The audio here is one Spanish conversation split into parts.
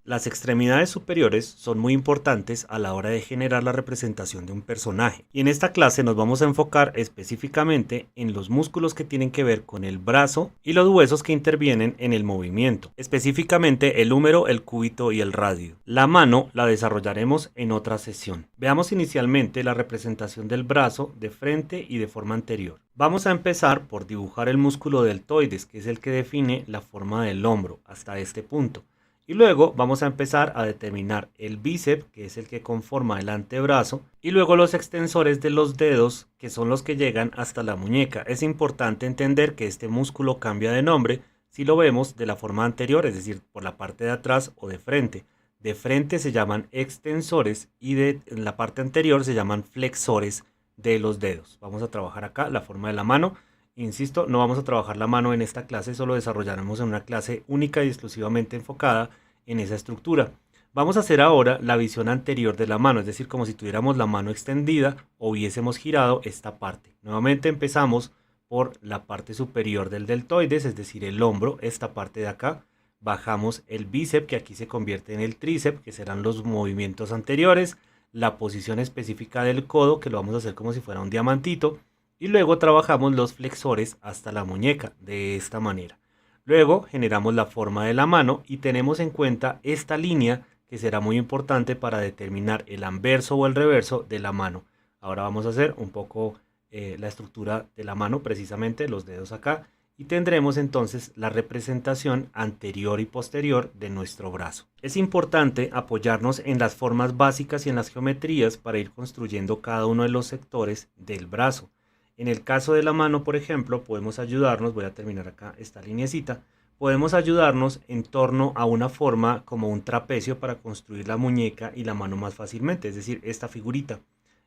Las extremidades superiores son muy importantes a la hora de generar la representación de un personaje. Y en esta clase nos vamos a enfocar específicamente en los músculos que tienen que ver con el brazo y los huesos que intervienen en el movimiento, específicamente el húmero, el cúbito y el radio. La mano la desarrollaremos en otra sesión. Veamos inicialmente la representación del brazo de frente y de forma anterior. Vamos a empezar por dibujar el músculo deltoides, que es el que define la forma del hombro hasta este punto. Y luego vamos a empezar a determinar el bíceps, que es el que conforma el antebrazo, y luego los extensores de los dedos, que son los que llegan hasta la muñeca. Es importante entender que este músculo cambia de nombre si lo vemos de la forma anterior, es decir, por la parte de atrás o de frente. De frente se llaman extensores y en la parte anterior se llaman flexores de los dedos. Vamos a trabajar acá la forma de la mano. Insisto, no vamos a trabajar la mano en esta clase, eso lo desarrollaremos en una clase única y exclusivamente enfocada en esa estructura. Vamos a hacer ahora la visión anterior de la mano, es decir, como si tuviéramos la mano extendida o hubiésemos girado esta parte. Nuevamente empezamos por la parte superior del deltoides, es decir, el hombro, esta parte de acá. Bajamos el bíceps, que aquí se convierte en el tríceps, que serán los movimientos anteriores. La posición específica del codo, que lo vamos a hacer como si fuera un diamantito. Y luego trabajamos los flexores hasta la muñeca, de esta manera. Luego generamos la forma de la mano y tenemos en cuenta esta línea que será muy importante para determinar el anverso o el reverso de la mano. Ahora vamos a hacer un poco la estructura de la mano, precisamente los dedos acá, y tendremos entonces la representación anterior y posterior de nuestro brazo. Es importante apoyarnos en las formas básicas y en las geometrías para ir construyendo cada uno de los sectores del brazo. En el caso de la mano, por ejemplo, podemos ayudarnos, voy a terminar acá esta lineecita, podemos ayudarnos en torno a una forma como un trapecio para construir la muñeca y la mano más fácilmente, es decir, esta figurita.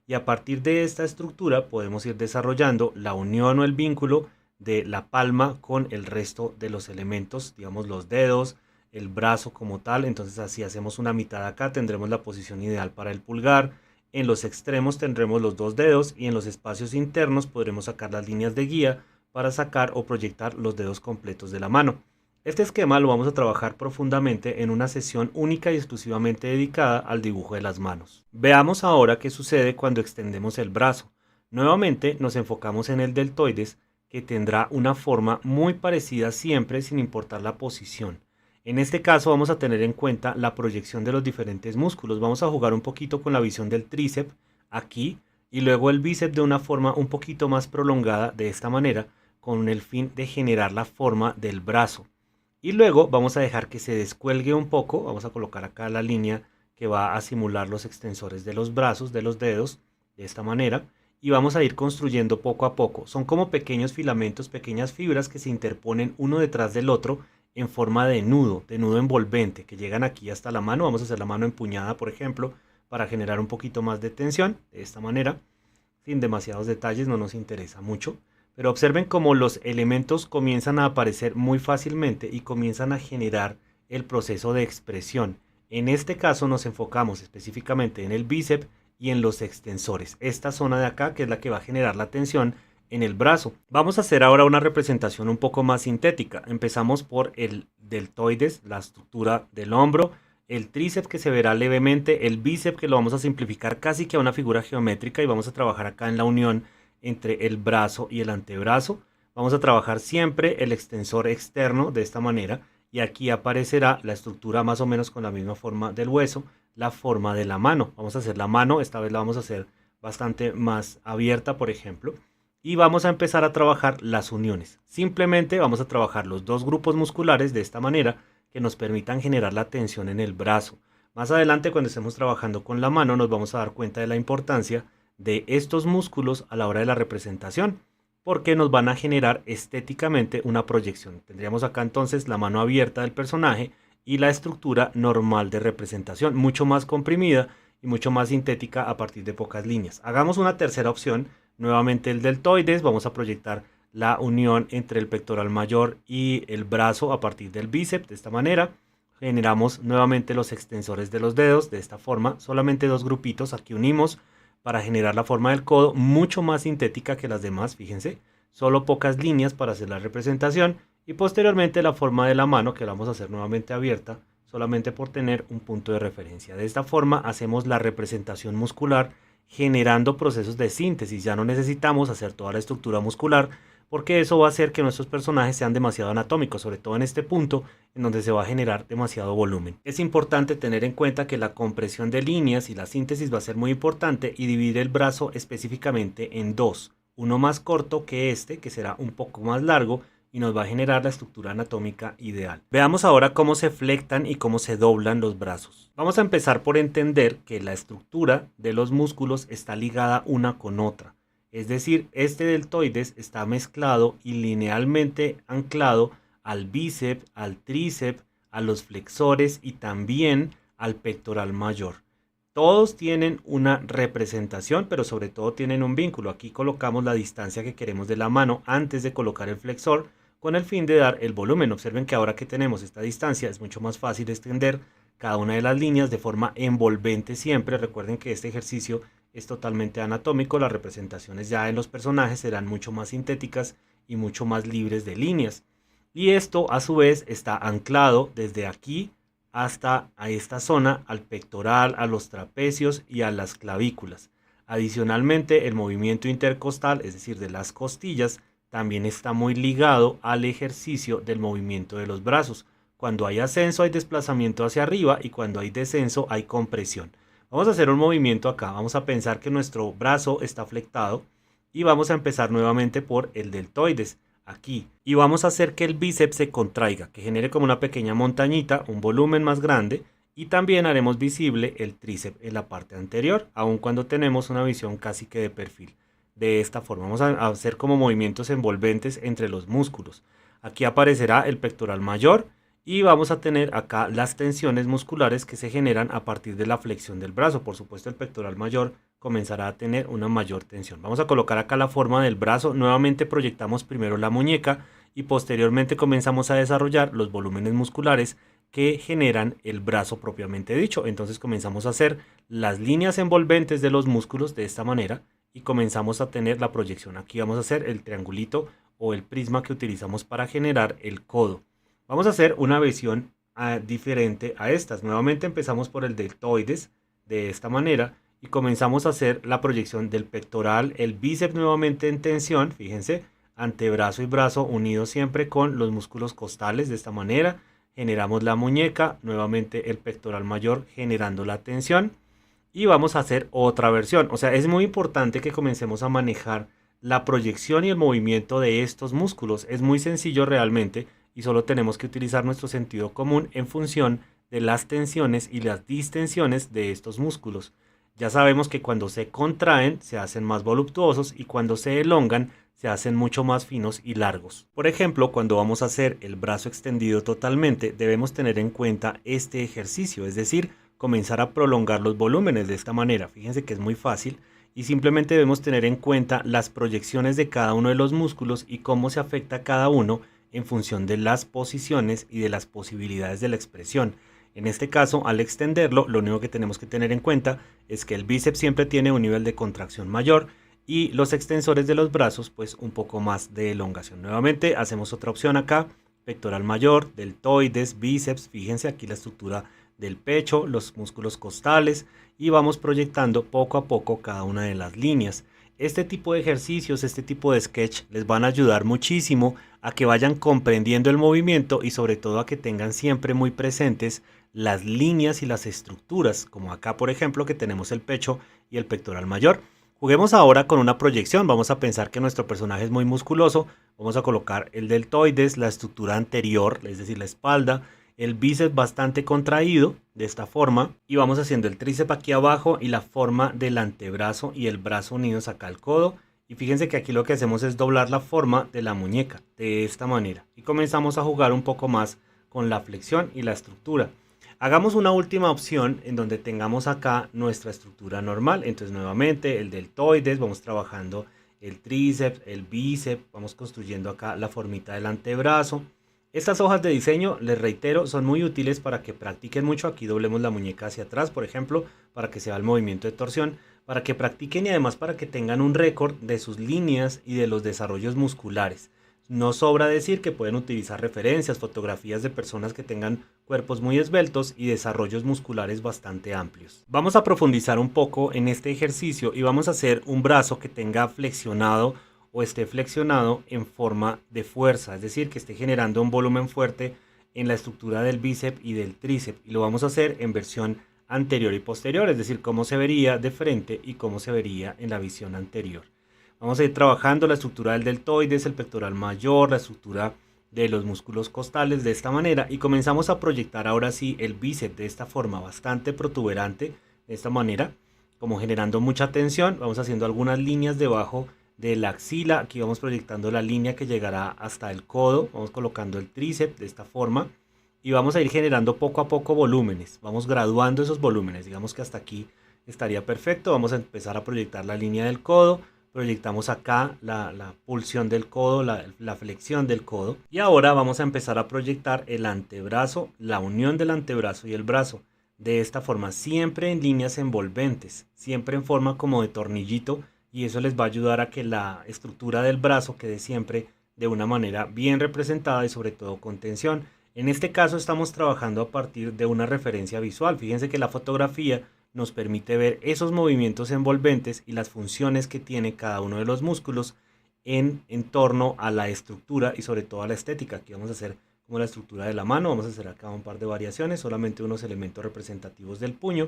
Y a partir de esta estructura podemos ir desarrollando la unión o el vínculo de la palma con el resto de los elementos, digamos los dedos, el brazo como tal. Entonces así hacemos una mitad acá, tendremos la posición ideal para el pulgar. En los extremos tendremos los dos dedos y en los espacios internos podremos sacar las líneas de guía para sacar o proyectar los dedos completos de la mano. Este esquema lo vamos a trabajar profundamente en una sesión única y exclusivamente dedicada al dibujo de las manos. Veamos ahora qué sucede cuando extendemos el brazo. Nuevamente nos enfocamos en el deltoides, que tendrá una forma muy parecida siempre sin importar la posición. En este caso vamos a tener en cuenta la proyección de los diferentes músculos. Vamos a jugar un poquito con la visión del tríceps aquí y luego el bíceps de una forma un poquito más prolongada de esta manera con el fin de generar la forma del brazo. Y luego vamos a dejar que se descuelgue un poco. Vamos a colocar acá la línea que va a simular los extensores de los brazos, de los dedos, de esta manera. Y vamos a ir construyendo poco a poco. Son como pequeños filamentos, pequeñas fibras que se interponen uno detrás del otro en forma de nudo envolvente, que llegan aquí hasta la mano. Vamos a hacer la mano empuñada, por ejemplo, para generar un poquito más de tensión, de esta manera, sin demasiados detalles, no nos interesa mucho. Pero observen cómo los elementos comienzan a aparecer muy fácilmente y comienzan a generar el proceso de expresión. En este caso nos enfocamos específicamente en el bíceps y en los extensores. Esta zona de acá, que es la que va a generar la tensión en el brazo. Vamos a hacer ahora una representación un poco más sintética. Empezamos por el deltoides, la estructura del hombro, el tríceps que se verá levemente, el bíceps que lo vamos a simplificar casi que a una figura geométrica y vamos a trabajar acá en la unión entre el brazo y el antebrazo. Vamos a trabajar siempre el extensor externo de esta manera y aquí aparecerá la estructura más o menos con la misma forma del hueso, la forma de la mano. Vamos a hacer la mano, esta vez la vamos a hacer bastante más abierta, por ejemplo. Y vamos a empezar a trabajar las uniones. Simplemente vamos a trabajar los dos grupos musculares de esta manera que nos permitan generar la tensión en el brazo. Más adelante, cuando estemos trabajando con la mano, nos vamos a dar cuenta de la importancia de estos músculos a la hora de la representación, porque nos van a generar estéticamente una proyección. Tendríamos acá entonces la mano abierta del personaje y la estructura normal de representación, mucho más comprimida y mucho más sintética a partir de pocas líneas. Hagamos una tercera opción. Nuevamente el deltoides, vamos a proyectar la unión entre el pectoral mayor y el brazo a partir del bíceps de esta manera. Generamos nuevamente los extensores de los dedos de esta forma, solamente dos grupitos, aquí unimos para generar la forma del codo, mucho más sintética que las demás, fíjense, solo pocas líneas para hacer la representación y posteriormente la forma de la mano, que la vamos a hacer nuevamente abierta, solamente por tener un punto de referencia. De esta forma hacemos la representación muscular generando procesos de síntesis. Ya no necesitamos hacer toda la estructura muscular porque eso va a hacer que nuestros personajes sean demasiado anatómicos, sobre todo en este punto en donde se va a generar demasiado volumen. Es importante tener en cuenta que la compresión de líneas y la síntesis va a ser muy importante y dividir el brazo específicamente en dos. Uno más corto que este, que será un poco más largo, y nos va a generar la estructura anatómica ideal. Veamos ahora cómo se flectan y cómo se doblan los brazos. Vamos a empezar por entender que la estructura de los músculos está ligada una con otra. Es decir, este deltoides está mezclado y linealmente anclado al bíceps, al tríceps, a los flexores y también al pectoral mayor. Todos tienen una representación, pero sobre todo tienen un vínculo. Aquí colocamos la distancia que queremos de la mano antes de colocar el flexor con el fin de dar el volumen. Observen que ahora que tenemos esta distancia es mucho más fácil extender cada una de las líneas de forma envolvente siempre. Recuerden que este ejercicio es totalmente anatómico. Las representaciones ya en los personajes serán mucho más sintéticas y mucho más libres de líneas. Y esto a su vez está anclado desde aquí hasta a esta zona, al pectoral, a los trapecios y a las clavículas. Adicionalmente, el movimiento intercostal, es decir, de las costillas, también está muy ligado al ejercicio del movimiento de los brazos. Cuando hay ascenso hay desplazamiento hacia arriba y cuando hay descenso hay compresión. Vamos a hacer un movimiento acá. Vamos a pensar que nuestro brazo está flectado y vamos a empezar nuevamente por el deltoides. Aquí, y vamos a hacer que el bíceps se contraiga, que genere como una pequeña montañita, un volumen más grande, y también haremos visible el tríceps en la parte anterior, aun cuando tenemos una visión casi que de perfil. De esta forma vamos a hacer como movimientos envolventes entre los músculos. Aquí aparecerá el pectoral mayor y vamos a tener acá las tensiones musculares que se generan a partir de la flexión del brazo. Por supuesto, el pectoral mayor comenzará a tener una mayor tensión. Vamos a colocar acá la forma del brazo. Nuevamente proyectamos primero la muñeca y posteriormente comenzamos a desarrollar los volúmenes musculares que generan el brazo propiamente dicho. Entonces comenzamos a hacer las líneas envolventes de los músculos de esta manera y comenzamos a tener la proyección. Aquí vamos a hacer el triangulito o el prisma que utilizamos para generar el codo. Vamos a hacer una visión diferente a estas. Nuevamente empezamos por el deltoides de esta manera y comenzamos a hacer la proyección del pectoral, el bíceps nuevamente en tensión, fíjense, antebrazo y brazo unidos siempre con los músculos costales de esta manera. Generamos la muñeca, nuevamente el pectoral mayor generando la tensión y vamos a hacer otra versión. O sea, es muy importante que comencemos a manejar la proyección y el movimiento de estos músculos. Es muy sencillo realmente y solo tenemos que utilizar nuestro sentido común en función de las tensiones y las distensiones de estos músculos. Ya sabemos que cuando se contraen se hacen más voluptuosos y cuando se elongan se hacen mucho más finos y largos. Por ejemplo, cuando vamos a hacer el brazo extendido totalmente, debemos tener en cuenta este ejercicio, es decir, comenzar a prolongar los volúmenes de esta manera. Fíjense que es muy fácil y simplemente debemos tener en cuenta las proyecciones de cada uno de los músculos y cómo se afecta cada uno en función de las posiciones y de las posibilidades de la expresión. En este caso, al extenderlo, lo único que tenemos que tener en cuenta es que el bíceps siempre tiene un nivel de contracción mayor y los extensores de los brazos pues un poco más de elongación. Nuevamente hacemos otra opción acá, pectoral mayor, deltoides, bíceps, fíjense aquí la estructura del pecho, los músculos costales y vamos proyectando poco a poco cada una de las líneas. Este tipo de ejercicios, este tipo de sketch les van a ayudar muchísimo a que vayan comprendiendo el movimiento y sobre todo a que tengan siempre muy presentes las líneas y las estructuras, como acá por ejemplo que tenemos el pecho y el pectoral mayor. Juguemos ahora con una proyección. Vamos a pensar que nuestro personaje es muy musculoso. Vamos a colocar el deltoides, la estructura anterior, es decir, la espalda, el bíceps bastante contraído de esta forma y vamos haciendo el tríceps aquí abajo y la forma del antebrazo y el brazo unidos acá al codo. Y fíjense que aquí lo que hacemos es doblar la forma de la muñeca de esta manera y comenzamos a jugar un poco más con la flexión y la estructura. Hagamos una última opción en donde tengamos acá nuestra estructura normal. Entonces nuevamente el deltoides, vamos trabajando el tríceps, el bíceps, vamos construyendo acá la formita del antebrazo. Estas hojas de diseño, les reitero, son muy útiles para que practiquen mucho. Aquí doblemos la muñeca hacia atrás, por ejemplo, para que se vea el movimiento de torsión, para que practiquen y además para que tengan un récord de sus líneas y de los desarrollos musculares. No sobra decir que pueden utilizar referencias, fotografías de personas que tengan cuerpos muy esbeltos y desarrollos musculares bastante amplios. Vamos a profundizar un poco en este ejercicio y vamos a hacer un brazo que tenga flexionado o esté flexionado en forma de fuerza, es decir, que esté generando un volumen fuerte en la estructura del bíceps y del tríceps, y lo vamos a hacer en versión anterior y posterior, es decir, cómo se vería de frente y cómo se vería en la visión anterior. Vamos a ir trabajando la estructura del deltoides, el pectoral mayor, la estructura de los músculos costales de esta manera, y comenzamos a proyectar ahora sí el bíceps de esta forma bastante protuberante, de esta manera, como generando mucha tensión. Vamos haciendo algunas líneas debajo de la axila. Aquí vamos proyectando la línea que llegará hasta el codo. Vamos colocando el tríceps de esta forma y vamos a ir generando poco a poco volúmenes. Vamos graduando esos volúmenes. Digamos que hasta aquí estaría perfecto. Vamos a empezar a proyectar la línea del codo. Proyectamos acá la pulsión del codo, la flexión del codo. Y ahora vamos a empezar a proyectar el antebrazo, la unión del antebrazo y el brazo. De esta forma, siempre en líneas envolventes, siempre en forma como de tornillito, y eso les va a ayudar a que la estructura del brazo quede siempre de una manera bien representada y sobre todo con tensión. En este caso estamos trabajando a partir de una referencia visual. Fíjense que la fotografía nos permite ver esos movimientos envolventes y las funciones que tiene cada uno de los músculos en torno a la estructura y sobre todo a la estética. Aquí vamos a hacer como la estructura de la mano. Vamos a hacer acá un par de variaciones, solamente unos elementos representativos del puño,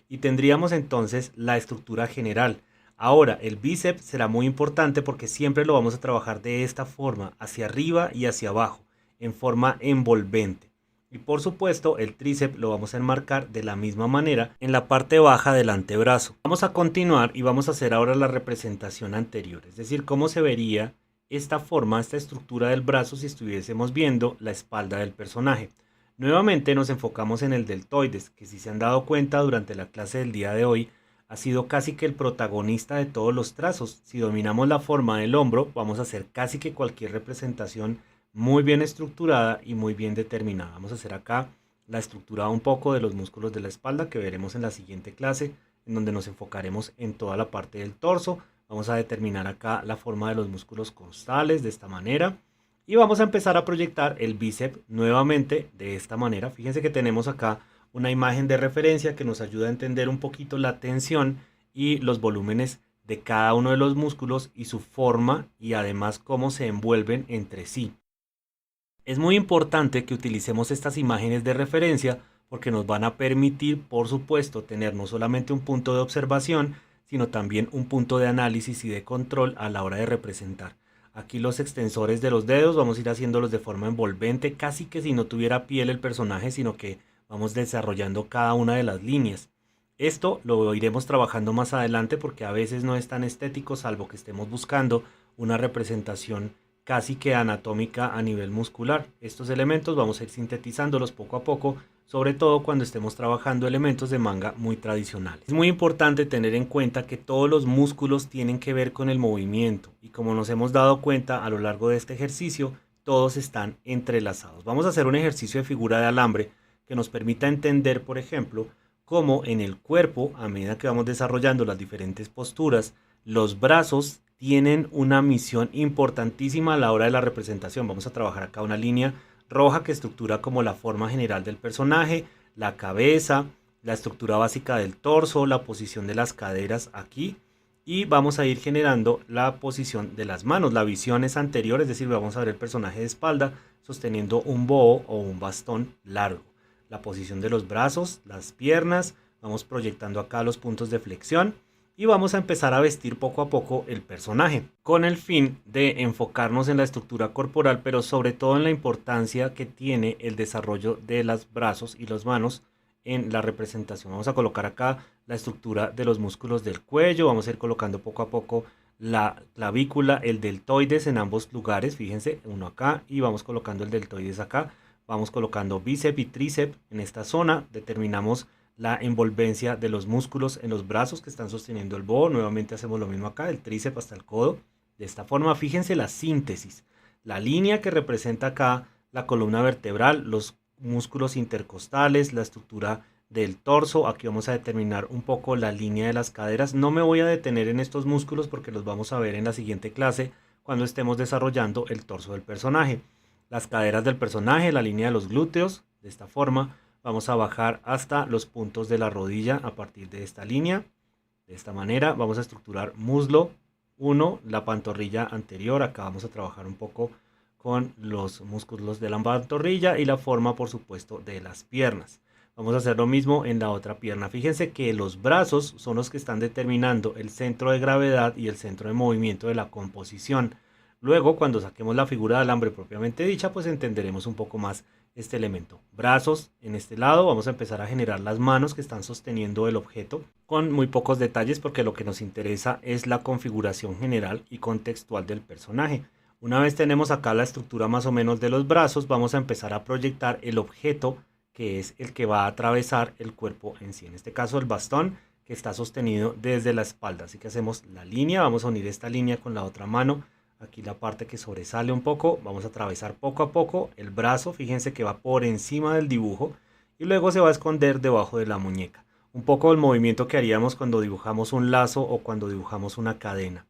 y tendríamos entonces la estructura general. Ahora, el bíceps será muy importante porque siempre lo vamos a trabajar de esta forma, hacia arriba y hacia abajo, en forma envolvente. Y por supuesto, el tríceps lo vamos a enmarcar de la misma manera en la parte baja del antebrazo. Vamos a continuar y vamos a hacer ahora la representación anterior, es decir, cómo se vería esta forma, esta estructura del brazo si estuviésemos viendo la espalda del personaje. Nuevamente nos enfocamos en el deltoides, que si se han dado cuenta durante la clase del día de hoy, ha sido casi que el protagonista de todos los trazos. Si dominamos la forma del hombro, vamos a hacer casi que cualquier representación muy bien estructurada y muy bien determinada. Vamos a hacer acá la estructura un poco de los músculos de la espalda que veremos en la siguiente clase, en donde nos enfocaremos en toda la parte del torso. Vamos a determinar acá la forma de los músculos costales de esta manera. Y vamos a empezar a proyectar el bíceps nuevamente de esta manera. Fíjense que tenemos acá una imagen de referencia que nos ayuda a entender un poquito la tensión y los volúmenes de cada uno de los músculos y su forma, y además cómo se envuelven entre sí. Es muy importante que utilicemos estas imágenes de referencia porque nos van a permitir, por supuesto, tener no solamente un punto de observación, sino también un punto de análisis y de control a la hora de representar. Aquí los extensores de los dedos vamos a ir haciéndolos de forma envolvente, casi que si no tuviera piel el personaje, sino que vamos desarrollando cada una de las líneas. Esto lo iremos trabajando más adelante porque a veces no es tan estético, salvo que estemos buscando una representación casi que anatómica a nivel muscular. Estos elementos vamos a ir sintetizándolos poco a poco, sobre todo cuando estemos trabajando elementos de manga muy tradicionales. Es muy importante tener en cuenta que todos los músculos tienen que ver con el movimiento, y como nos hemos dado cuenta a lo largo de este ejercicio, todos están entrelazados. Vamos a hacer un ejercicio de figura de alambre que nos permita entender, por ejemplo, cómo en el cuerpo, a medida que vamos desarrollando las diferentes posturas, los brazos tienen una misión importantísima a la hora de la representación. Vamos a trabajar acá una línea roja que estructura como la forma general del personaje, la cabeza, la estructura básica del torso, la posición de las caderas aquí, y vamos a ir generando la posición de las manos. La visión es anterior, es decir, vamos a ver el personaje de espalda sosteniendo un boho o un bastón largo. La posición de los brazos, las piernas, vamos proyectando acá los puntos de flexión y vamos a empezar a vestir poco a poco el personaje con el fin de enfocarnos en la estructura corporal, pero sobre todo en la importancia que tiene el desarrollo de los brazos y las manos en la representación. Vamos a colocar acá la estructura de los músculos del cuello, vamos a ir colocando poco a poco la clavícula, el deltoides en ambos lugares, fíjense, uno acá y vamos colocando el deltoides acá. Vamos colocando bíceps y tríceps en esta zona, determinamos la envolvencia de los músculos en los brazos que están sosteniendo el boho. Nuevamente hacemos lo mismo acá, el tríceps hasta el codo. De esta forma, fíjense la síntesis, la línea que representa acá la columna vertebral, los músculos intercostales, la estructura del torso. Aquí vamos a determinar un poco la línea de las caderas. No me voy a detener en estos músculos porque los vamos a ver en la siguiente clase cuando estemos desarrollando el torso del personaje. Las caderas del personaje, la línea de los glúteos, de esta forma vamos a bajar hasta los puntos de la rodilla a partir de esta línea. De esta manera vamos a estructurar muslo 1, la pantorrilla anterior, acá vamos a trabajar un poco con los músculos de la pantorrilla y la forma por supuesto de las piernas. Vamos a hacer lo mismo en la otra pierna. Fíjense que los brazos son los que están determinando el centro de gravedad y el centro de movimiento de la composición. Luego, cuando saquemos la figura de alambre propiamente dicha, pues entenderemos un poco más este elemento. Brazos en este lado, vamos a empezar a generar las manos que están sosteniendo el objeto con muy pocos detalles porque lo que nos interesa es la configuración general y contextual del personaje. Una vez tenemos acá la estructura más o menos de los brazos, vamos a empezar a proyectar el objeto que es el que va a atravesar el cuerpo en sí. En este caso el bastón que está sostenido desde la espalda. Así que hacemos la línea, vamos a unir esta línea con la otra mano. Aquí la parte que sobresale un poco, vamos a atravesar poco a poco el brazo, fíjense que va por encima del dibujo y luego se va a esconder debajo de la muñeca. Un poco el movimiento que haríamos cuando dibujamos un lazo o cuando dibujamos una cadena.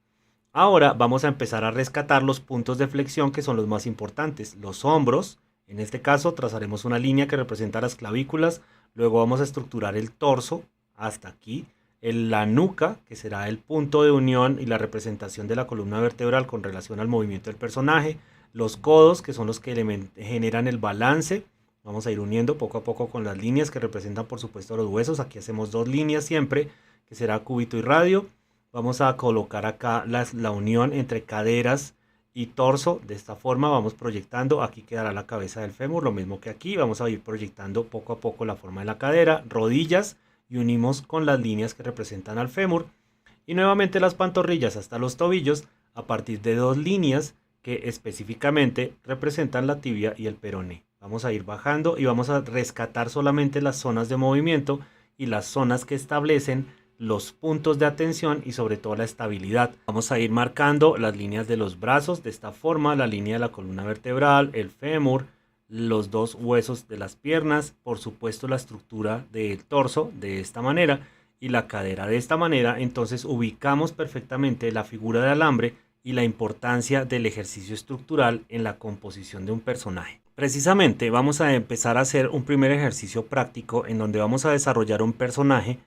Ahora vamos a empezar a rescatar los puntos de flexión que son los más importantes, los hombros. En este caso trazaremos una línea que representa las clavículas, luego vamos a estructurar el torso hasta aquí. La nuca, que será el punto de unión y la representación de la columna vertebral con relación al movimiento del personaje. Los codos, que son los que generan el balance. Vamos a ir uniendo poco a poco con las líneas que representan por supuesto los huesos. Aquí hacemos dos líneas siempre, que será cúbito y radio. Vamos a colocar acá la unión entre caderas y torso. De esta forma vamos proyectando. Aquí quedará la cabeza del fémur, lo mismo que aquí. Vamos a ir proyectando poco a poco la forma de la cadera, rodillas, y unimos con las líneas que representan al fémur y nuevamente las pantorrillas hasta los tobillos a partir de dos líneas que específicamente representan la tibia y el peroné. Vamos a ir bajando y vamos a rescatar solamente las zonas de movimiento y las zonas que establecen los puntos de atención y sobre todo la estabilidad. Vamos a ir marcando las líneas de los brazos de esta forma, la línea de la columna vertebral, el fémur, los dos huesos de las piernas, por supuesto la estructura del torso de esta manera y la cadera de esta manera. Entonces ubicamos perfectamente la figura de alambre y la importancia del ejercicio estructural en la composición de un personaje. Precisamente vamos a empezar a hacer un primer ejercicio práctico en donde vamos a desarrollar un personaje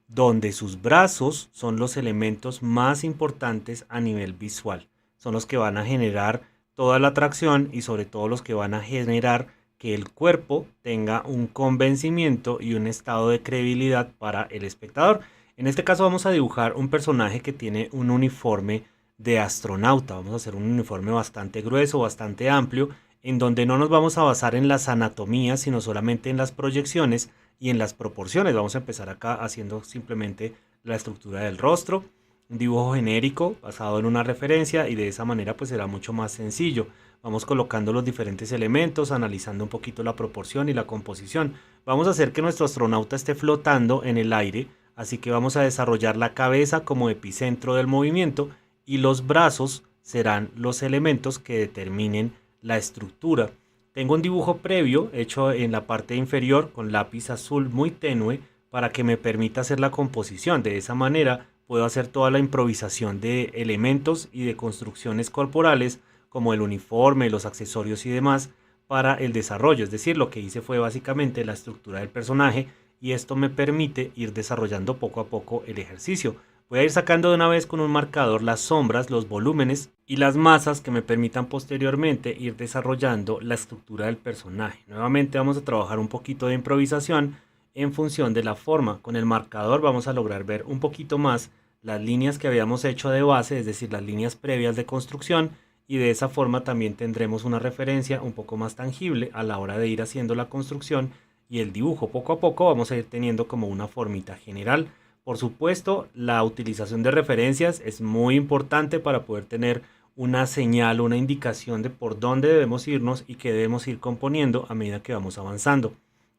donde sus brazos son los elementos más importantes a nivel visual, son los que van a generar toda la atracción y sobre todo los que van a generar que el cuerpo tenga un convencimiento y un estado de credibilidad para el espectador. En este caso vamos a dibujar un personaje que tiene un uniforme de astronauta. Vamos a hacer un uniforme bastante grueso, bastante amplio, en donde no nos vamos a basar en las anatomías, sino solamente en las proyecciones y en las proporciones. Vamos a empezar acá haciendo simplemente la estructura del rostro. Un dibujo genérico basado en una referencia y de esa manera pues será mucho más sencillo. Vamos colocando los diferentes elementos, analizando un poquito la proporción y la composición. Vamos a hacer que nuestro astronauta esté flotando en el aire, así que vamos a desarrollar la cabeza como epicentro del movimiento y los brazos serán los elementos que determinen la estructura. Tengo un dibujo previo hecho en la parte inferior con lápiz azul muy tenue para que me permita hacer la composición. De esa manera puedo hacer toda la improvisación de elementos y de construcciones corporales como el uniforme, los accesorios y demás para el desarrollo. Es decir, lo que hice fue básicamente la estructura del personaje y esto me permite ir desarrollando poco a poco el ejercicio. Voy a ir sacando de una vez con un marcador las sombras, los volúmenes y las masas que me permitan posteriormente ir desarrollando la estructura del personaje. Nuevamente vamos a trabajar un poquito de improvisación en función de la forma. Con el marcador vamos a lograr ver un poquito más las líneas que habíamos hecho de base, es decir, las líneas previas de construcción, y de esa forma también tendremos una referencia un poco más tangible a la hora de ir haciendo la construcción y el dibujo. Poco a poco vamos a ir teniendo como una formita general. Por supuesto, la utilización de referencias es muy importante para poder tener una señal, una indicación de por dónde debemos irnos y qué debemos ir componiendo a medida que vamos avanzando.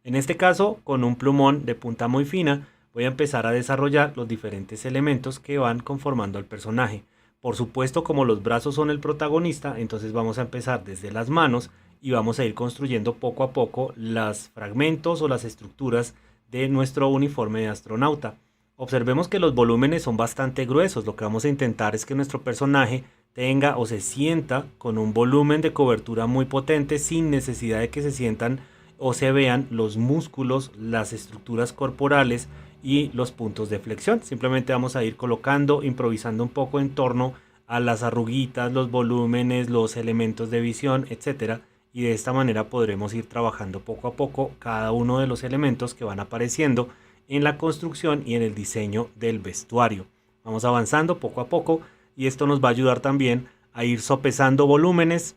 En este caso, con un plumón de punta muy fina, voy a empezar a desarrollar los diferentes elementos que van conformando al personaje. Por supuesto, como los brazos son el protagonista, entonces vamos a empezar desde las manos y vamos a ir construyendo poco a poco los fragmentos o las estructuras de nuestro uniforme de astronauta. Observemos que los volúmenes son bastante gruesos. Lo que vamos a intentar es que nuestro personaje tenga o se sienta con un volumen de cobertura muy potente sin necesidad de que se sientan o se vean los músculos, las estructuras corporales y los puntos de flexión. Simplemente vamos a ir colocando, improvisando un poco en torno a las arruguitas, los volúmenes, los elementos de visión, etcétera, y de esta manera podremos ir trabajando poco a poco cada uno de los elementos que van apareciendo en la construcción y en el diseño del vestuario. Vamos avanzando poco a poco y esto nos va a ayudar también a ir sopesando volúmenes,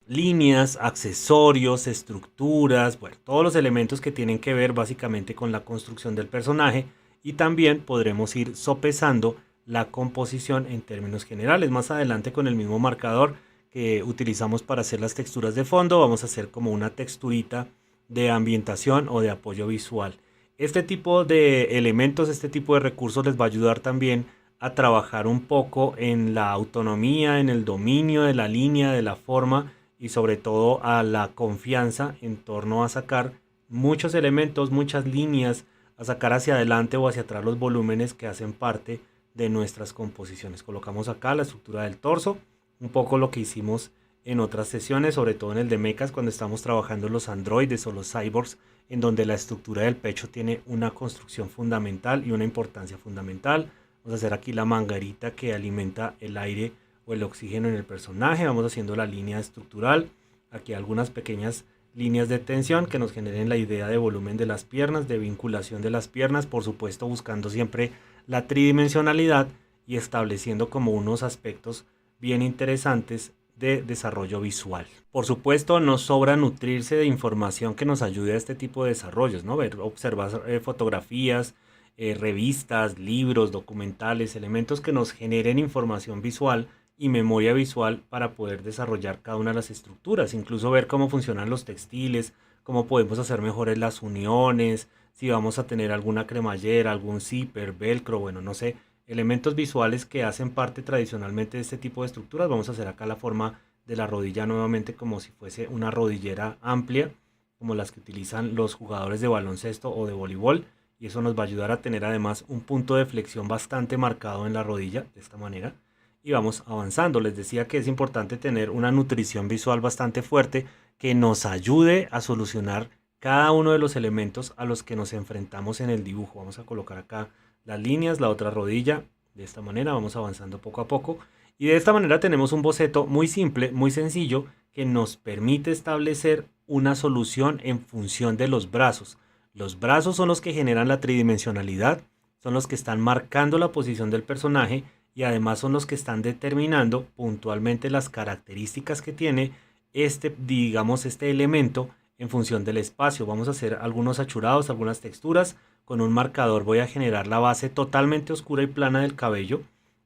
líneas, accesorios, estructuras, bueno, todos los elementos que tienen que ver básicamente con la construcción del personaje, y también podremos ir sopesando la composición en términos generales. Más adelante, con el mismo marcador que utilizamos para hacer las texturas de fondo, vamos a hacer como una texturita de ambientación o de apoyo visual. Este tipo de elementos, este tipo de recursos les va a ayudar también a trabajar un poco en la autonomía, en el dominio de la línea, de la forma, y sobre todo a la confianza en torno a sacar muchos elementos, muchas líneas, a sacar hacia adelante o hacia atrás los volúmenes que hacen parte de nuestras composiciones. Colocamos acá la estructura del torso, un poco lo que hicimos en otras sesiones, sobre todo en el de mechas, cuando estamos trabajando los androides o los cyborgs, en donde la estructura del pecho tiene una construcción fundamental y una importancia fundamental. Vamos a hacer aquí la manguerita que alimenta el aire o el oxígeno en el personaje. Vamos haciendo la línea estructural. Aquí algunas pequeñas líneas de tensión que nos generen la idea de volumen de las piernas, de vinculación de las piernas, por supuesto buscando siempre la tridimensionalidad y estableciendo como unos aspectos bien interesantes de desarrollo visual. Por supuesto, no sobra nutrirse de información que nos ayude a este tipo de desarrollos, ¿no? Observar fotografías, revistas, libros, documentales, elementos que nos generen información visual y memoria visual para poder desarrollar cada una de las estructuras, incluso ver cómo funcionan los textiles, cómo podemos hacer mejores las uniones, si vamos a tener alguna cremallera, algún zipper, velcro, bueno, no sé, elementos visuales que hacen parte tradicionalmente de este tipo de estructuras. Vamos a hacer acá la forma de la rodilla nuevamente como si fuese una rodillera amplia, como las que utilizan los jugadores de baloncesto o de voleibol, y eso nos va a ayudar a tener además un punto de flexión bastante marcado en la rodilla, de esta manera. Y vamos avanzando. Les decía que es importante tener una nutrición visual bastante fuerte que nos ayude a solucionar cada uno de los elementos a los que nos enfrentamos en el dibujo. Vamos a colocar acá las líneas, la otra rodilla, de esta manera vamos avanzando poco a poco, y de esta manera tenemos un boceto muy simple, muy sencillo, que nos permite establecer una solución en función de los brazos. Los brazos son los que generan la tridimensionalidad, son los que están marcando la posición del personaje y además son los que están determinando puntualmente las características que tiene digamos, este elemento en función del espacio. Vamos a hacer algunos achurados, algunas texturas. Con un marcador voy a generar la base totalmente oscura y plana del cabello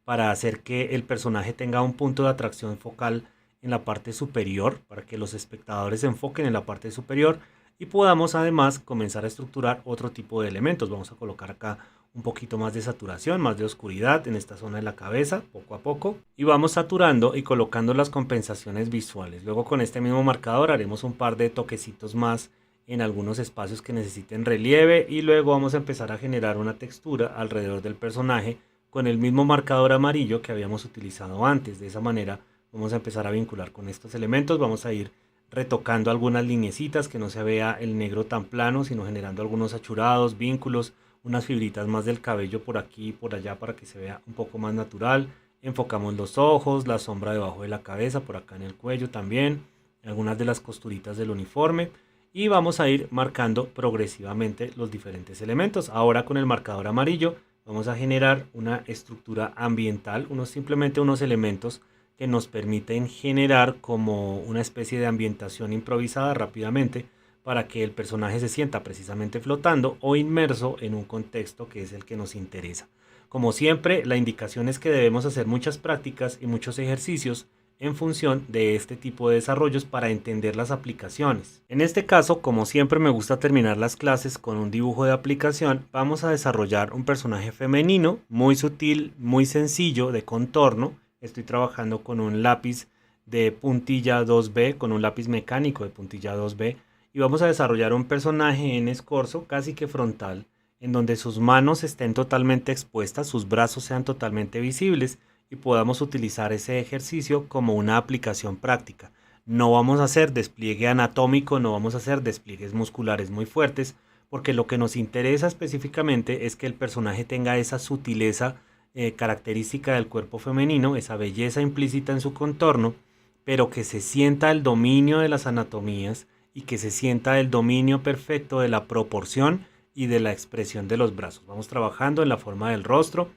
para hacer que el personaje tenga un punto de atracción focal en la parte superior, para que los espectadores se enfoquen en la parte superior y podamos además comenzar a estructurar otro tipo de elementos. Vamos a colocar acá un poquito más de saturación, más de oscuridad en esta zona de la cabeza, poco a poco, y vamos saturando y colocando las compensaciones visuales. Luego con este mismo marcador haremos un par de toquecitos más en algunos espacios que necesiten relieve, y luego vamos a empezar a generar una textura alrededor del personaje con el mismo marcador amarillo que habíamos utilizado antes. De esa manera vamos a empezar a vincular con estos elementos. Vamos a ir retocando algunas lineecitas, que no se vea el negro tan plano, sino generando algunos achurados, vínculos, unas fibritas más del cabello por aquí y por allá para que se vea un poco más natural. Enfocamos los ojos, la sombra debajo de la cabeza, por acá en el cuello también, algunas de las costuritas del uniforme, y vamos a ir marcando progresivamente los diferentes elementos. Ahora con el marcador amarillo vamos a generar una estructura ambiental, simplemente unos elementos que nos permiten generar como una especie de ambientación improvisada rápidamente para que el personaje se sienta precisamente flotando o inmerso en un contexto que es el que nos interesa. Como siempre, la indicación es que debemos hacer muchas prácticas y muchos ejercicios en función de este tipo de desarrollos para entender las aplicaciones. En este caso, como siempre me gusta terminar las clases con un dibujo de aplicación, vamos a desarrollar un personaje femenino muy sutil, muy sencillo de contorno. Estoy trabajando con un lápiz de puntilla 2B, con un lápiz mecánico de puntilla 2B, y vamos a desarrollar un personaje en escorzo casi que frontal, en donde sus manos estén totalmente expuestas, sus brazos sean totalmente visibles, y podamos utilizar ese ejercicio como una aplicación práctica. No vamos a hacer despliegue anatómico, no vamos a hacer despliegues musculares muy fuertes, porque lo que nos interesa específicamente es que el personaje tenga esa sutileza característica del cuerpo femenino, esa belleza implícita en su contorno, pero que se sienta el dominio de las anatomías y que se sienta el dominio perfecto de la proporción y de la expresión de los brazos. Vamos trabajando en la forma del rostro,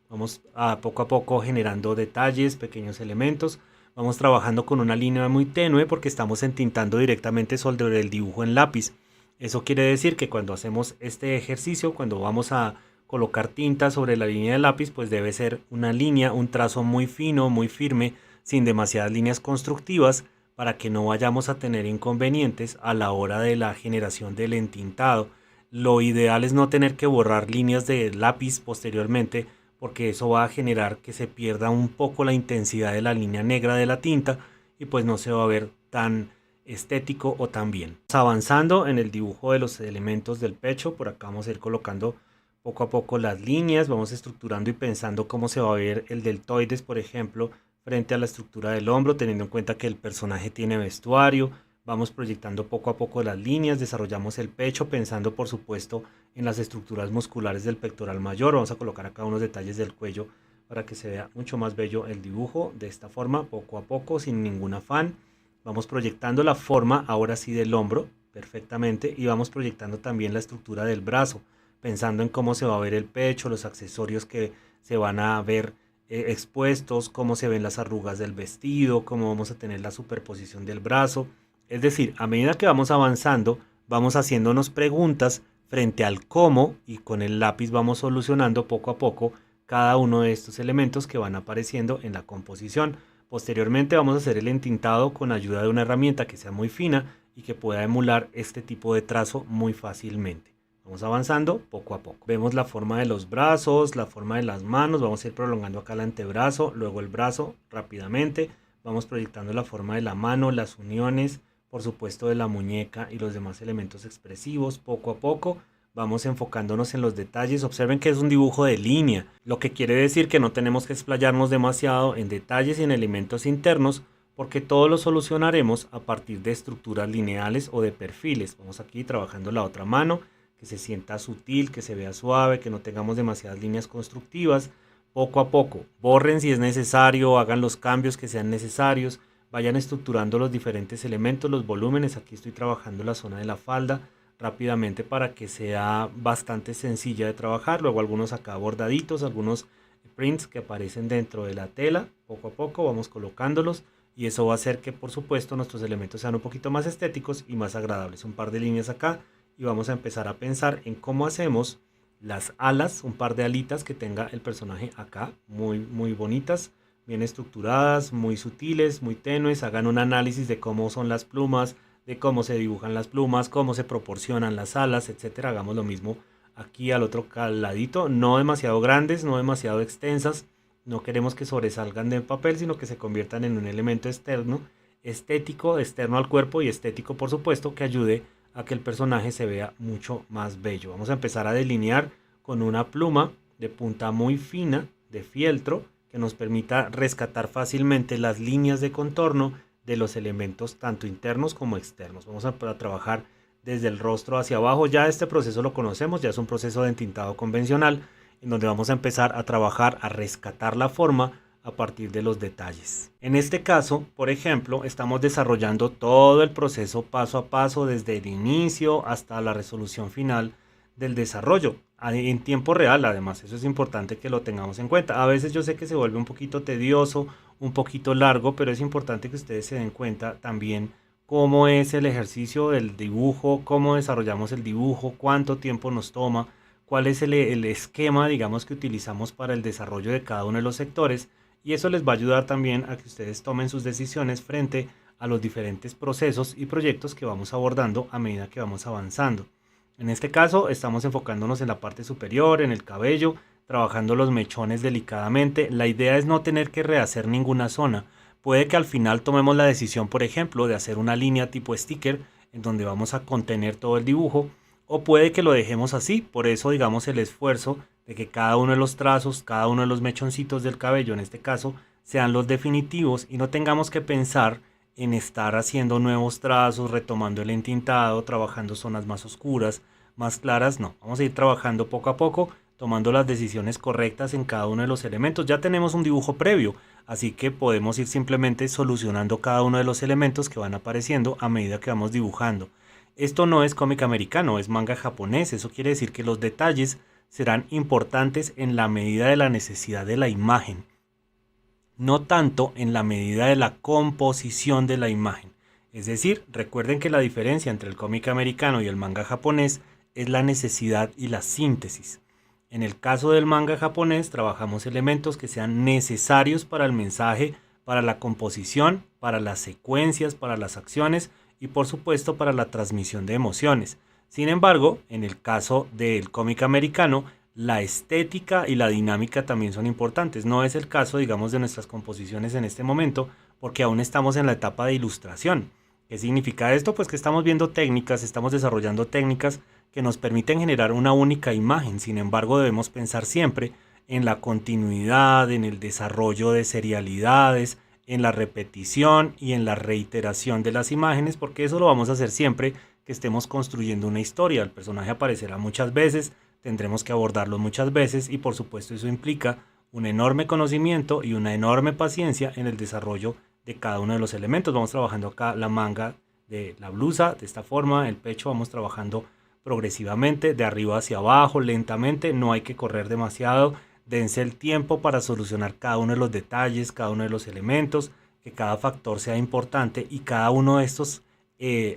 vamos poco a poco generando detalles, pequeños elementos. Vamos trabajando con una línea muy tenue porque estamos entintando directamente sobre el dibujo en lápiz. Eso quiere decir que cuando hacemos este ejercicio, cuando vamos a colocar tinta sobre la línea de lápiz, pues debe ser una línea, un trazo muy fino, muy firme, sin demasiadas líneas constructivas, para que no vayamos a tener inconvenientes a la hora de la generación del entintado. Lo ideal es no tener que borrar líneas de lápiz posteriormente, porque eso va a generar que se pierda un poco la intensidad de la línea negra de la tinta y pues no se va a ver tan estético o tan bien. Avanzando en el dibujo de los elementos del pecho, por acá vamos a ir colocando poco a poco las líneas, vamos estructurando y pensando cómo se va a ver el deltoides, por ejemplo, frente a la estructura del hombro, teniendo en cuenta que el personaje tiene vestuario. Vamos proyectando poco a poco las líneas, desarrollamos el pecho pensando por supuesto en las estructuras musculares del pectoral mayor. Vamos a colocar acá unos detalles del cuello para que se vea mucho más bello el dibujo. De esta forma, poco a poco, sin ningún afán. Vamos proyectando la forma ahora sí del hombro perfectamente y vamos proyectando también la estructura del brazo, pensando en cómo se va a ver el pecho, los accesorios que se van a ver expuestos, cómo se ven las arrugas del vestido, cómo vamos a tener la superposición del brazo. Es decir, a medida que vamos avanzando, vamos haciéndonos preguntas frente al cómo y con el lápiz vamos solucionando poco a poco cada uno de estos elementos que van apareciendo en la composición. Posteriormente vamos a hacer el entintado con ayuda de una herramienta que sea muy fina y que pueda emular este tipo de trazo muy fácilmente. Vamos avanzando poco a poco. Vemos la forma de los brazos, la forma de las manos. Vamos a ir prolongando acá el antebrazo, luego el brazo rápidamente. Vamos proyectando la forma de la mano, las uniones, por supuesto de la muñeca y los demás elementos expresivos. Poco a poco vamos enfocándonos en los detalles. Observen que es un dibujo de línea, lo que quiere decir que no tenemos que explayarnos demasiado en detalles y en elementos internos, porque todo lo solucionaremos a partir de estructuras lineales o de perfiles. Vamos aquí trabajando la otra mano, que se sienta sutil, que se vea suave, que no tengamos demasiadas líneas constructivas. Poco a poco, borren si es necesario, hagan los cambios que sean necesarios, vayan estructurando los diferentes elementos, los volúmenes. Aquí estoy trabajando la zona de la falda rápidamente para que sea bastante sencilla de trabajar. Luego algunos acá bordaditos, algunos prints que aparecen dentro de la tela. Poco a poco vamos colocándolos y eso va a hacer que por supuesto nuestros elementos sean un poquito más estéticos y más agradables. Un par de líneas acá y vamos a empezar a pensar en cómo hacemos las alas, un par de alitas que tenga el personaje acá, muy bonitas, bien estructuradas, muy sutiles, muy tenues. Hagan un análisis de cómo son las plumas, de cómo se dibujan las plumas, cómo se proporcionan las alas, etcétera. Hagamos lo mismo aquí al otro ladito, no demasiado grandes, no demasiado extensas. No queremos que sobresalgan del papel, sino que se conviertan en un elemento externo, estético, externo al cuerpo y estético, por supuesto, que ayude a que el personaje se vea mucho más bello. Vamos a empezar a delinear con una pluma de punta muy fina, de fieltro, que nos permita rescatar fácilmente las líneas de contorno de los elementos tanto internos como externos. Vamos a trabajar desde el rostro hacia abajo. Ya este proceso lo conocemos, ya es un proceso de entintado convencional, en donde vamos a empezar a trabajar, a rescatar la forma a partir de los detalles. En este caso, por ejemplo, estamos desarrollando todo el proceso paso a paso desde el inicio hasta la resolución final del desarrollo en tiempo real. Además, eso es importante que lo tengamos en cuenta. A veces yo sé que se vuelve un poquito tedioso, un poquito largo, pero es importante que ustedes se den cuenta también cómo es el ejercicio del dibujo, cómo desarrollamos el dibujo, cuánto tiempo nos toma, cuál es el esquema, digamos, que utilizamos para el desarrollo de cada uno de los sectores. Y eso les va a ayudar también a que ustedes tomen sus decisiones frente a los diferentes procesos y proyectos que vamos abordando a medida que vamos avanzando. En este caso estamos enfocándonos en la parte superior, en el cabello, trabajando los mechones delicadamente. La idea es no tener que rehacer ninguna zona. Puede que al final tomemos la decisión, por ejemplo, de hacer una línea tipo sticker en donde vamos a contener todo el dibujo, o puede que lo dejemos así. Por eso, digamos, el esfuerzo de que cada uno de los trazos, cada uno de los mechoncitos del cabello en este caso, sean los definitivos y no tengamos que pensar en estar haciendo nuevos trazos, retomando el entintado, trabajando zonas más oscuras, más claras. No, vamos a ir trabajando poco a poco, tomando las decisiones correctas en cada uno de los elementos. Ya tenemos un dibujo previo, así que podemos ir simplemente solucionando cada uno de los elementos que van apareciendo a medida que vamos dibujando. Esto no es cómic americano, es manga japonés. Eso quiere decir que los detalles serán importantes en la medida de la necesidad de la imagen, no tanto en la medida de la composición de la imagen. Es decir, recuerden que la diferencia entre el cómic americano y el manga japonés es la necesidad y la síntesis. En el caso del manga japonés trabajamos elementos que sean necesarios para el mensaje, para la composición, para las secuencias, para las acciones y por supuesto para la transmisión de emociones. Sin embargo, en el caso del cómic americano, la estética y la dinámica también son importantes. No es el caso, digamos, de nuestras composiciones en este momento, porque aún estamos en la etapa de ilustración. ¿Qué significa esto? Pues que estamos viendo técnicas, estamos desarrollando técnicas que nos permiten generar una única imagen. Sin embargo, debemos pensar siempre en la continuidad, en el desarrollo de serialidades, en la repetición y en la reiteración de las imágenes, porque eso lo vamos a hacer siempre que estemos construyendo una historia. El personaje aparecerá muchas veces, tendremos que abordarlo muchas veces y por supuesto eso implica un enorme conocimiento y una enorme paciencia en el desarrollo de cada uno de los elementos. Vamos trabajando acá la manga de la blusa de esta forma, el pecho vamos trabajando progresivamente de arriba hacia abajo, lentamente, no hay que correr demasiado. Dense el tiempo para solucionar cada uno de los detalles, cada uno de los elementos, que cada factor sea importante y cada uno de estos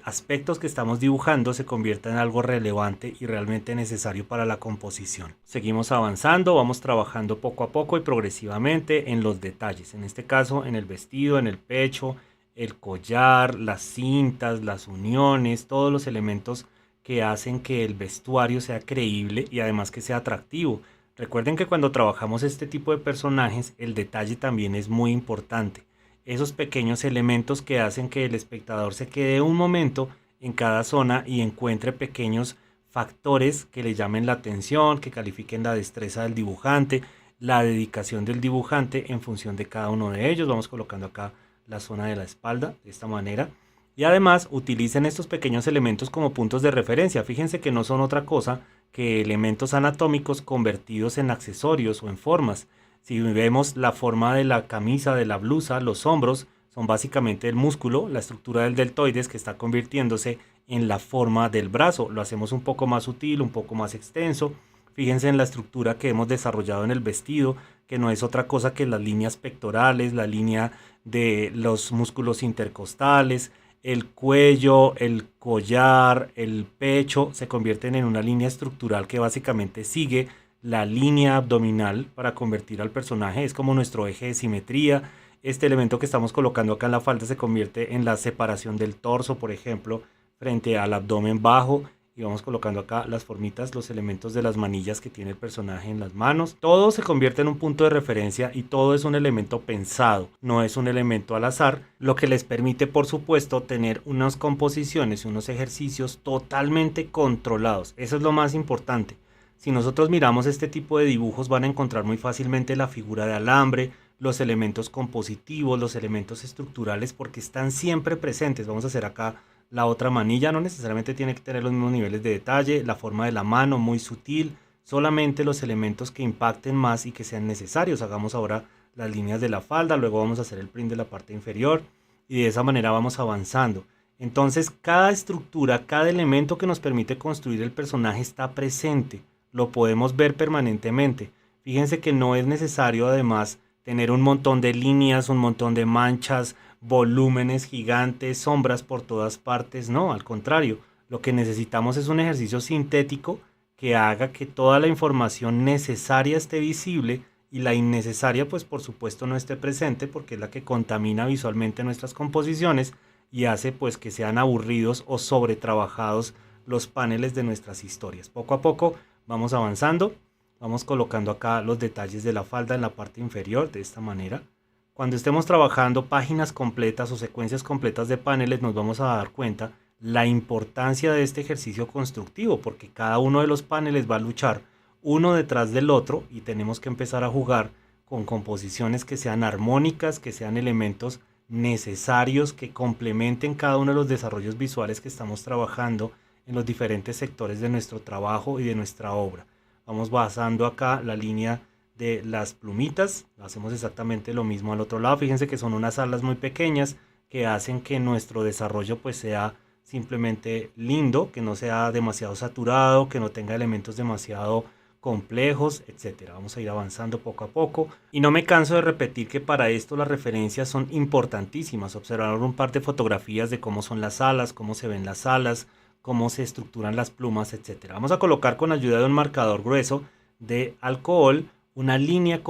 aspectos que estamos dibujando se convierta en algo relevante y realmente necesario para la composición. Seguimos avanzando, vamos trabajando poco a poco y progresivamente en los detalles. En este caso, en el vestido, en el pecho, el collar, las cintas, las uniones, todos los elementos que hacen que el vestuario sea creíble y además que sea atractivo. Recuerden que cuando trabajamos este tipo de personajes, el detalle también es muy importante. Esos pequeños elementos que hacen que el espectador se quede un momento en cada zona y encuentre pequeños factores que le llamen la atención, que califiquen la destreza del dibujante, la dedicación del dibujante en función de cada uno de ellos. Vamos colocando acá la zona de la espalda de esta manera. Y además utilicen estos pequeños elementos como puntos de referencia. Fíjense que no son otra cosa que elementos anatómicos convertidos en accesorios o en formas. Si vemos la forma de la camisa, de la blusa, los hombros son básicamente el músculo, la estructura del deltoides que está convirtiéndose en la forma del brazo. Lo hacemos un poco más sutil, un poco más extenso. Fíjense en la estructura que hemos desarrollado en el vestido, que no es otra cosa que las líneas pectorales, la línea de los músculos intercostales, el cuello, el collar, el pecho se convierten en una línea estructural que básicamente sigue la línea abdominal para convertir al personaje. Es como nuestro eje de simetría. Este elemento que estamos colocando acá en la falda se convierte en la separación del torso, por ejemplo, frente al abdomen bajo. Y vamos colocando acá las formitas, los elementos de las manillas que tiene el personaje en las manos. Todo se convierte en un punto de referencia y todo es un elemento pensado, no es un elemento al azar, lo que les permite, por supuesto, tener unas composiciones y unos ejercicios totalmente controlados. Eso es lo más importante. Si nosotros miramos este tipo de dibujos van a encontrar muy fácilmente la figura de alambre, los elementos compositivos, los elementos estructurales, porque están siempre presentes. Vamos a hacer acá la otra manilla, no necesariamente tiene que tener los mismos niveles de detalle, la forma de la mano muy sutil, solamente los elementos que impacten más y que sean necesarios. Hagamos ahora las líneas de la falda, luego vamos a hacer el print de la parte inferior y de esa manera vamos avanzando. Entonces cada estructura, cada elemento que nos permite construir el personaje está presente, lo podemos ver permanentemente. Fíjense que no es necesario además tener un montón de líneas, un montón de manchas, volúmenes gigantes, sombras por todas partes. No, al contrario, lo que necesitamos es un ejercicio sintético que haga que toda la información necesaria esté visible y la innecesaria pues por supuesto no esté presente, porque es la que contamina visualmente nuestras composiciones y hace pues que sean aburridos o sobretrabajados los paneles de nuestras historias. Poco a poco vamos avanzando, vamos colocando acá los detalles de la falda en la parte inferior de esta manera. Cuando estemos trabajando páginas completas o secuencias completas de paneles nos vamos a dar cuenta la importancia de este ejercicio constructivo, porque cada uno de los paneles va a luchar uno detrás del otro y tenemos que empezar a jugar con composiciones que sean armónicas, que sean elementos necesarios, que complementen cada uno de los desarrollos visuales que estamos trabajando en los diferentes sectores de nuestro trabajo y de nuestra obra. Vamos basando acá la línea de las plumitas, hacemos exactamente lo mismo al otro lado. Fíjense que son unas alas muy pequeñas que hacen que nuestro desarrollo pues sea simplemente lindo, que no sea demasiado saturado, que no tenga elementos demasiado complejos, etcétera. Vamos a ir avanzando poco a poco y no me canso de repetir que para esto las referencias son importantísimas. Observar un par de fotografías de cómo son las alas, cómo se ven las alas, cómo se estructuran las plumas, etcétera. Vamos a colocar con ayuda de un marcador grueso de alcohol una línea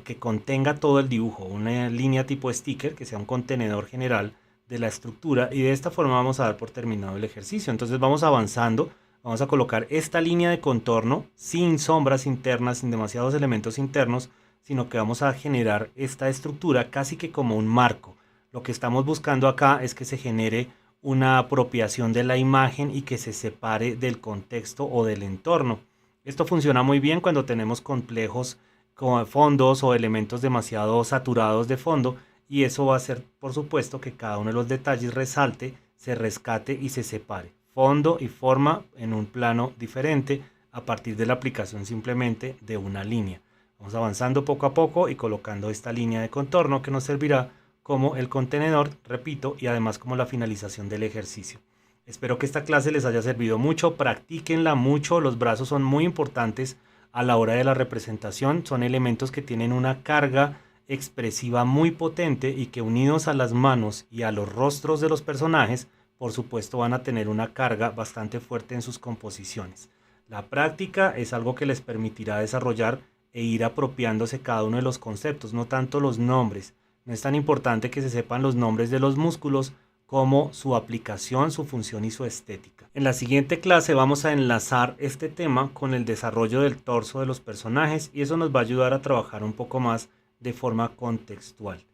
que contenga todo el dibujo, una línea tipo sticker que sea un contenedor general de la estructura, y de esta forma vamos a dar por terminado el ejercicio. Entonces vamos avanzando, vamos a colocar esta línea de contorno sin sombras internas, sin demasiados elementos internos, sino que vamos a generar esta estructura casi que como un marco. Lo que estamos buscando acá es que se genere una apropiación de la imagen y que se separe del contexto o del entorno. Esto funciona muy bien cuando tenemos complejos como fondos o elementos demasiado saturados de fondo, y eso va a hacer, por supuesto, que cada uno de los detalles resalte, se rescate y se separe. Fondo y forma en un plano diferente a partir de la aplicación simplemente de una línea. Vamos avanzando poco a poco y colocando esta línea de contorno que nos servirá como el contenedor, repito, y además como la finalización del ejercicio. Espero que esta clase les haya servido mucho, practíquenla mucho, los brazos son muy importantes a la hora de la representación, son elementos que tienen una carga expresiva muy potente y que unidos a las manos y a los rostros de los personajes, por supuesto van a tener una carga bastante fuerte en sus composiciones. La práctica es algo que les permitirá desarrollar e ir apropiándose cada uno de los conceptos, no tanto los nombres. No es tan importante que se sepan los nombres de los músculos como su aplicación, su función y su estética. En la siguiente clase vamos a enlazar este tema con el desarrollo del torso de los personajes y eso nos va a ayudar a trabajar un poco más de forma contextual.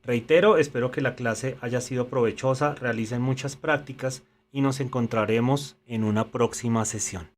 Reitero, espero que la clase haya sido provechosa, realicen muchas prácticas y nos encontraremos en una próxima sesión.